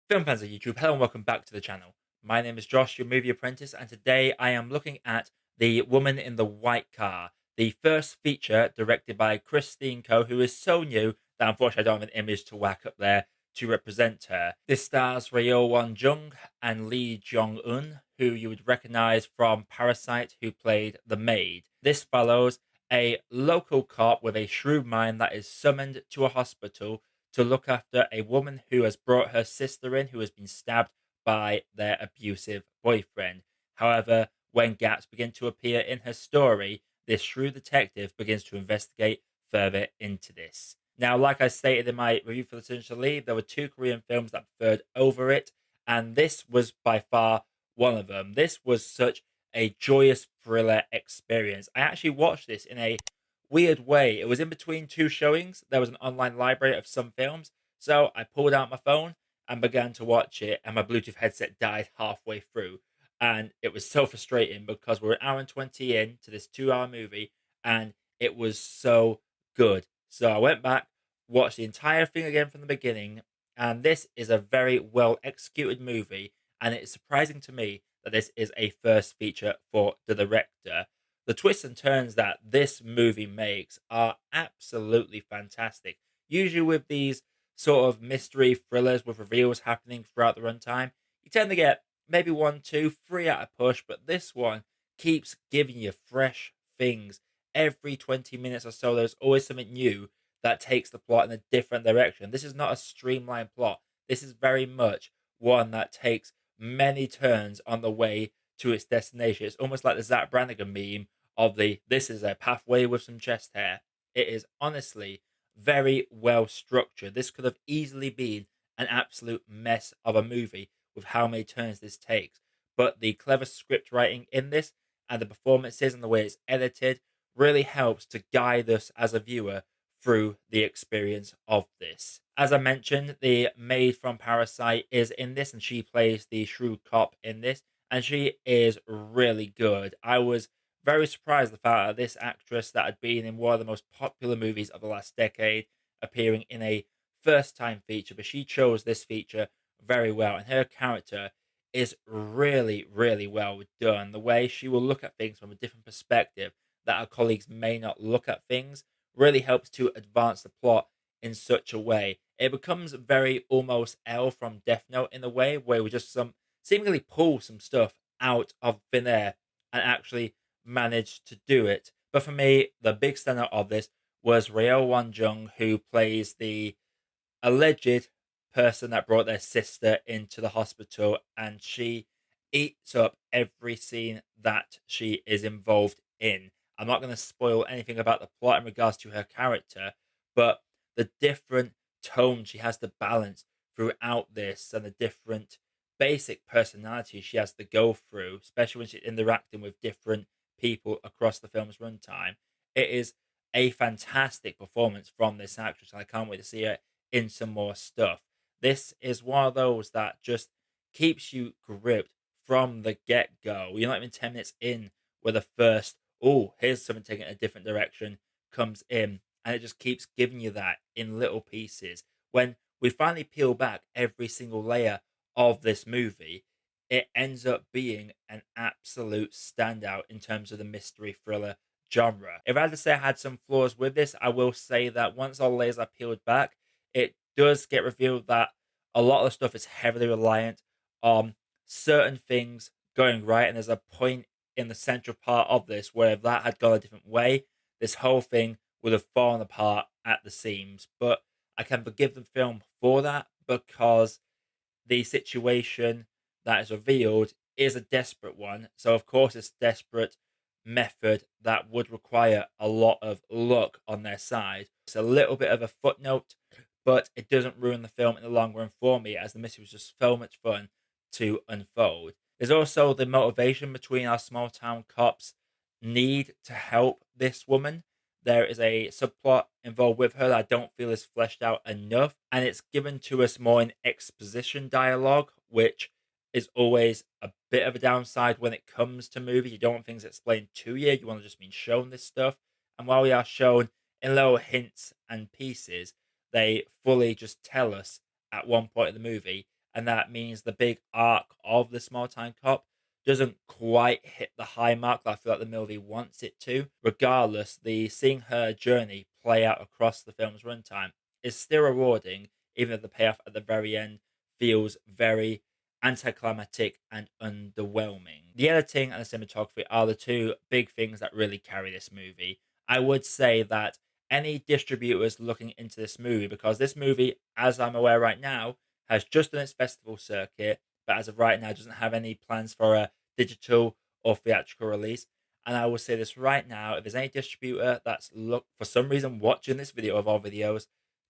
Film fans of YouTube, hello and welcome back to the channel. My name is Josh, your movie apprentice, and today I am looking at The Woman in the White Car, the first feature directed by Christine Co, who is so new that unfortunately I don't have an image to whack up there to represent her. This stars Ryo Won Jung and Lee Jong Un, who you would recognize from Parasite, who played the maid. This follows a local cop with a shrewd mind that is summoned to a hospital to look after a woman who has brought her sister in who has been stabbed by their abusive boyfriend. However, when gaps begin to appear in her story, this shrewd detective begins to investigate further into this. Now, like I stated in my review for The Decision to Leave, there were two Korean films that preferred over it, and this was by far one of them. This was such a joyous thriller experience. I actually watched this in a weird way. It was in between two showings. There was an online library of some films. So I pulled out my phone and began to watch it, and my Bluetooth headset died halfway through. And it was so frustrating because we're an hour and 20 in to this 2 hour movie, and it was so good. So I went back, watched the entire thing again from the beginning, and this is a very well executed movie. And it's surprising to me that this is a first feature for the director. The twists and turns that this movie makes are absolutely fantastic. Usually, with these sort of mystery thrillers with reveals happening throughout the runtime, you tend to get maybe one, two, three at a push, but this one keeps giving you fresh things. Every 20 minutes or so, there's always something new that takes the plot in a different direction. This is not a streamlined plot. This is very much one that takes many turns on the way to its destination. It's almost like the Zach Brannigan meme of the this is a pathway with some chest hair. It is honestly very well structured. This could have easily been an absolute mess of a movie with how many turns this takes. But the clever script writing in this and the performances and the way it's edited really helps to guide us as a viewer through the experience of this. As I mentioned, the maid from Parasite is in this and she plays the shrewd cop in this, and she is really good. I was very surprised the fact that this actress that had been in one of the most popular movies of the last decade appearing in a first time feature, but she chose this feature very well, and her character is really, really well done. The way she will look at things from a different perspective that her colleagues may not look at things really helps to advance the plot in such a way. It becomes very almost L from Death Note in a way where we just some seemingly pull some stuff out of thin air and actually managed to do it. But for me, the big standout of this was Ryo Won Jung, who plays the alleged person that brought their sister into the hospital, and she eats up every scene that she is involved in. I'm not going to spoil anything about the plot in regards to her character, but the different tones she has to balance throughout this and the different basic personalities she has to go through, especially when she's interacting with different people across the film's runtime. It is a fantastic performance from this actress, and I can't wait to see her in some more stuff. This is one of those that just keeps you gripped from the get go. You're not even 10 minutes in where the first, oh, here's something taking a different direction comes in. And it just keeps giving you that in little pieces. When we finally peel back every single layer of this movie, it ends up being an absolute standout in terms of the mystery thriller genre. If I had to say I had some flaws with this, I will say that once all layers are peeled back, it does get revealed that a lot of the stuff is heavily reliant on certain things going right. And there's a point in the central part of this where if that had gone a different way, this whole thing would have fallen apart at the seams. But I can forgive the film for that because the situation that is revealed is a desperate one. So, of course, it's desperate method that would require a lot of luck on their side. It's a little bit of a footnote, but it doesn't ruin the film in the long run for me, as the mystery was just so much fun to unfold. There's also the motivation between our small town cops' need to help this woman. There is a subplot involved with her that I don't feel is fleshed out enough, and it's given to us more in exposition dialogue, which is always a bit of a downside when it comes to movies. You don't want things explained to you, you want to just be shown this stuff. And while we are shown in little hints and pieces, they fully just tell us at one point in the movie, and that means the big arc of the small time cop doesn't quite hit the high mark that I feel like the movie wants it to. Regardless, the seeing her journey play out across the film's runtime is still rewarding, even if the payoff at the very end feels very anticlimactic and underwhelming. The editing and the cinematography are the two big things that really carry this movie. I would say that any distributors looking into this movie, because this movie, as I'm aware right now, has just done its festival circuit, but as of right now, doesn't have any plans for a digital or theatrical release. And I will say this right now: if there's any distributor that's look for some reason watching this video of our videos,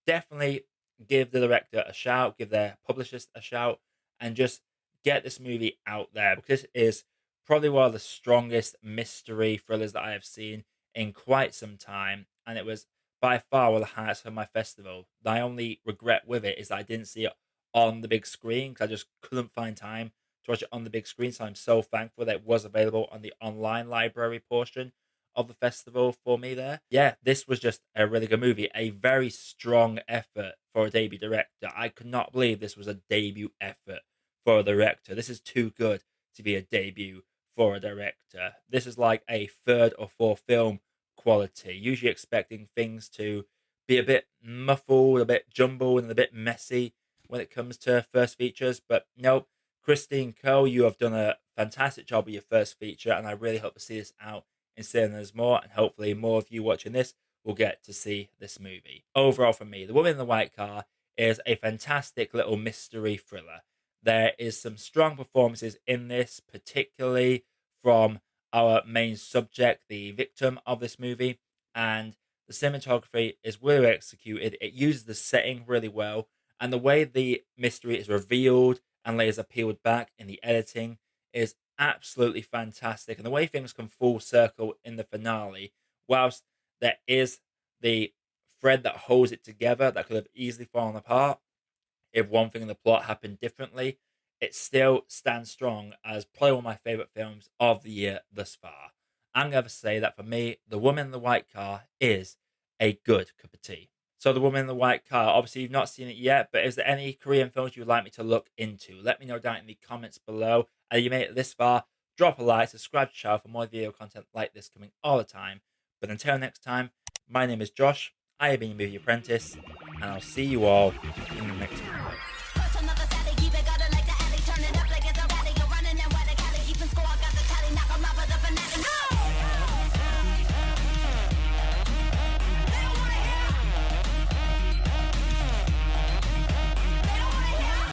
definitely give the director a shout, give their publicist a shout, and just get this movie out there, because it is probably one of the strongest mystery thrillers that I have seen in quite some time, and it was by far one of the highlights of my festival. My only regret with it is that I didn't see it on the big screen because I just couldn't find time to watch it on the big screen. So I'm so thankful that it was available on the online library portion of the festival for me there. Yeah, this was just a really good movie, a very strong effort for a debut director. I could not believe this was a debut effort for a director. This is too good to be a debut for a director. This is like a third or fourth film quality. Usually expecting things to be a bit muffled, a bit jumbled, and a bit messy when it comes to first features. But no, Christine Cole, you have done a fantastic job with your first feature, and I really hope to see this out in cinemas more, and hopefully more of you watching this will get to see this movie. Overall, for me, The Woman in the White Car is a fantastic little mystery thriller. There is some strong performances in this, particularly from our main subject, the victim of this movie, and the cinematography is really executed. It uses the setting really well, and the way the mystery is revealed and layers are peeled back in the editing is absolutely fantastic. And the way things come full circle in the finale, whilst there is the thread that holds it together that could have easily fallen apart if one thing in the plot happened differently, it still stands strong as probably one of my favorite films of the year thus far. I'm going to say that for me, The Woman in the White Car is a good cup of tea. So, The Woman in the White Car, obviously, you've not seen it yet, but is there any Korean films you would like me to look into? Let me know down in the comments below. And you made it this far, drop a like, subscribe to the channel for more video content like this coming all the time. But until next time, my name is Josh, I have been your movie apprentice, and I'll see you all in the next